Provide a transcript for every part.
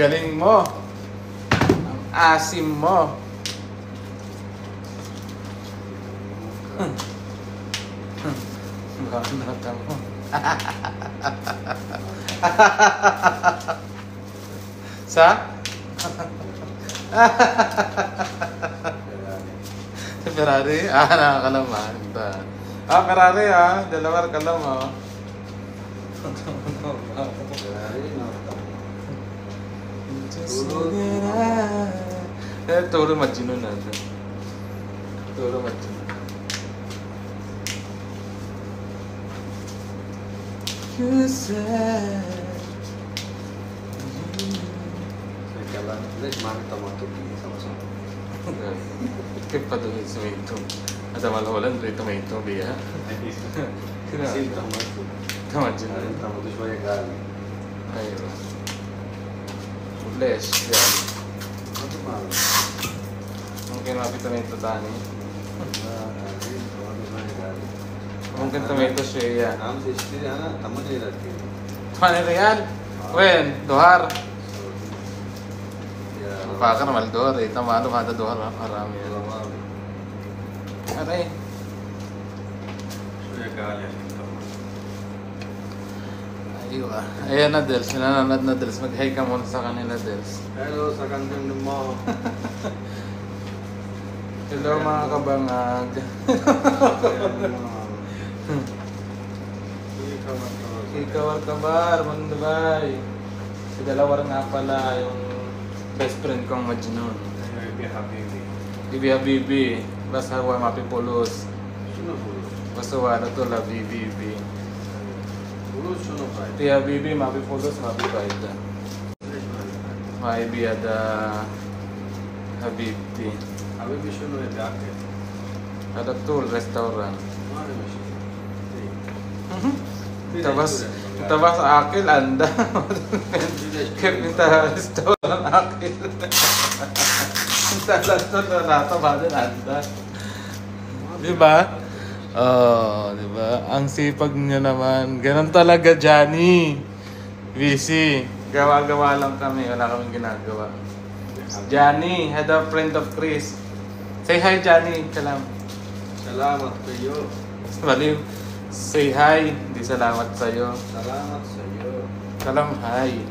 galing mo. Ang asim mo. Banata mo. Sa? Sa Ferrari? Nakakalaman. Ferrari dalawa kalam Turo Majnun natin. Turo Majnun. You said pa doon yung tomato. Ada malholan dari tomato biya. Tomato. Ayo. Ules yan. Mungkin mapi tomato tani. Mungkin tomato siya. Mana real? Wen, dohar. Pakar mal dohar, ita malum ada dohar haram ya. Aray. Aywa. Ayan na Dels, sinananad na Dels. Mag-hi ka muna sa kanila Dels. Hello sa kanila mo. Hello mga kabangag. Ikaw ang kabar, Mandabay. Si dalawa nga pala yung best friend kong Majnun. Bibi Habibi. Basta huwa mapi pulos. Basta huwa na to la Bibi. Ti Habibi mapi pulos mapi baida. Maibi ada Habibti. Habibi shuno e biake. Ada tul restaurant. Tabas akil anda. Kita restoran akil. Kita restoran nato badan anda. Diba? Oh, diba? Ang sipag niya naman. Ganun talaga, Johnny. Busy. Gawa-gawa lang kami. Wala kaming ginagawa. Johnny, head of friend of Chris. Say hi, Johnny. Salam. Salamat sa iyo. Baliw. Say hi. Di salamat sa'yo. Salamat sa iyo. Salam, hi.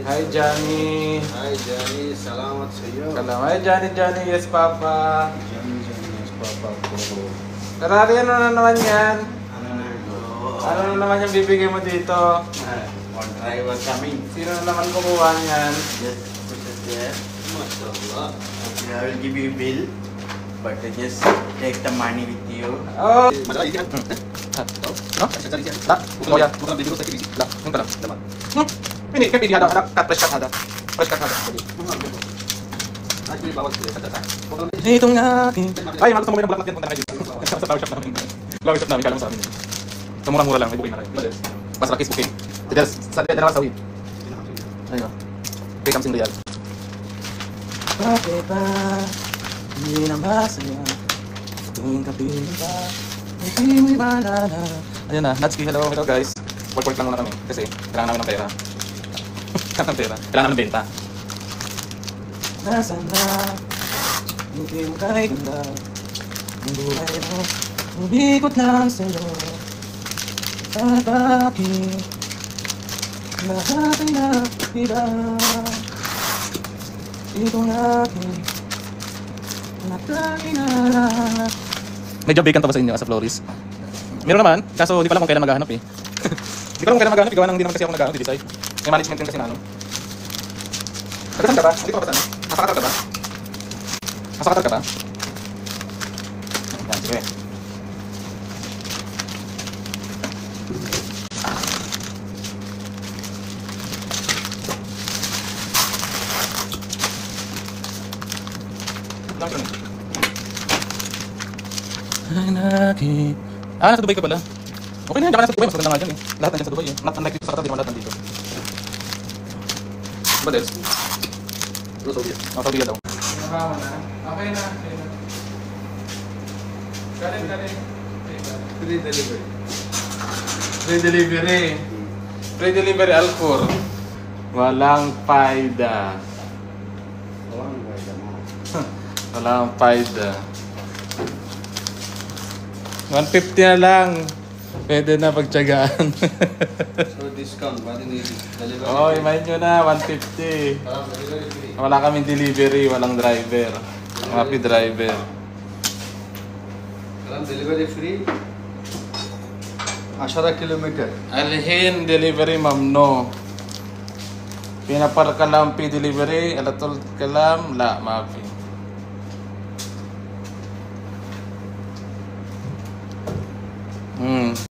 Hi, Johnny. Hi, Johnny. Salamat sa iyo. Salam. Hi, Johnny. Yes, Papa. Johnny, yes, Papa ko. Ferrari, ano na naman yan? Ano na ito? Ano na naman yung bibigay mo dito? One driver coming. Sino na naman kumuha niyan? Yes, yes. Mashallah. Okay, I will give you a bill. But just take the money with you. Oh! Masalah ini kan? Hah? Tak? Oh ya. Bukan beli dulu saya isi. Lah, entar lah. Ini kan pilih ada cut fresh cut ada. Fresh cut ada. Ini bawa ke sana. Hitung natin. Ay, halos mo ng black market punta na kayo dito. Sa flower shop namin. Flower shop namin, kala mo sa amin. Sa murang-mura lang, may booking na kayo. Basta rakis booking. Sa dalawa sa win. Ayun. Pay something real. Bakit ba? Hindi na ba sa'yo? Tuwing kapiling ka, hindi mo'y maalala. Ayan na, Natsuki, hello guys. Work lang muna kami kasi kailangan namin ng pera. Kailangan namin ng benta. Nasaan na? Hindi mo kay ganda. Ang buhay mo, umikot lang sa'yo. At bakit lahat ay nakita? Itong aking nakainala. May job vacant pa ba sa inyo as a florist? Meron naman, kaso di pa alam kung kailan maghahanap eh. Di ko alam kung kailan maghahanap, gawa nang hindi naman kasi ako naghahanap, di-decide. May management din kasi na ano. Nagkasal ka ba? Hindi ko makasan. Nasakatal ka ba? Nasakatal ka ba? Yan, sige. Nasa Dubai ka pala. Okay na yan, nasa Dubai, mas maganda nga dyan eh. Lahat nandiyan sa Dubai eh. Unlike dito sa Qatar, di naman lahat nandito. Ba Des? Saudi. Saudi daw. Nakawa na? Okay na. Galing. Free delivery. Free delivery. Free delivery Alcor. Walang paida. Walang paida. 150 na lang. Pwede na pagtyagaan. So discount, pwede ni delivery. Oo, imahin nyo na, 150. Delivery free. Wala kaming delivery, walang driver. Happy driver. Delivery free. 10 kilometer. Alhin delivery mamno. Pinapar kalam pi delivery, alatul kalam la maafi.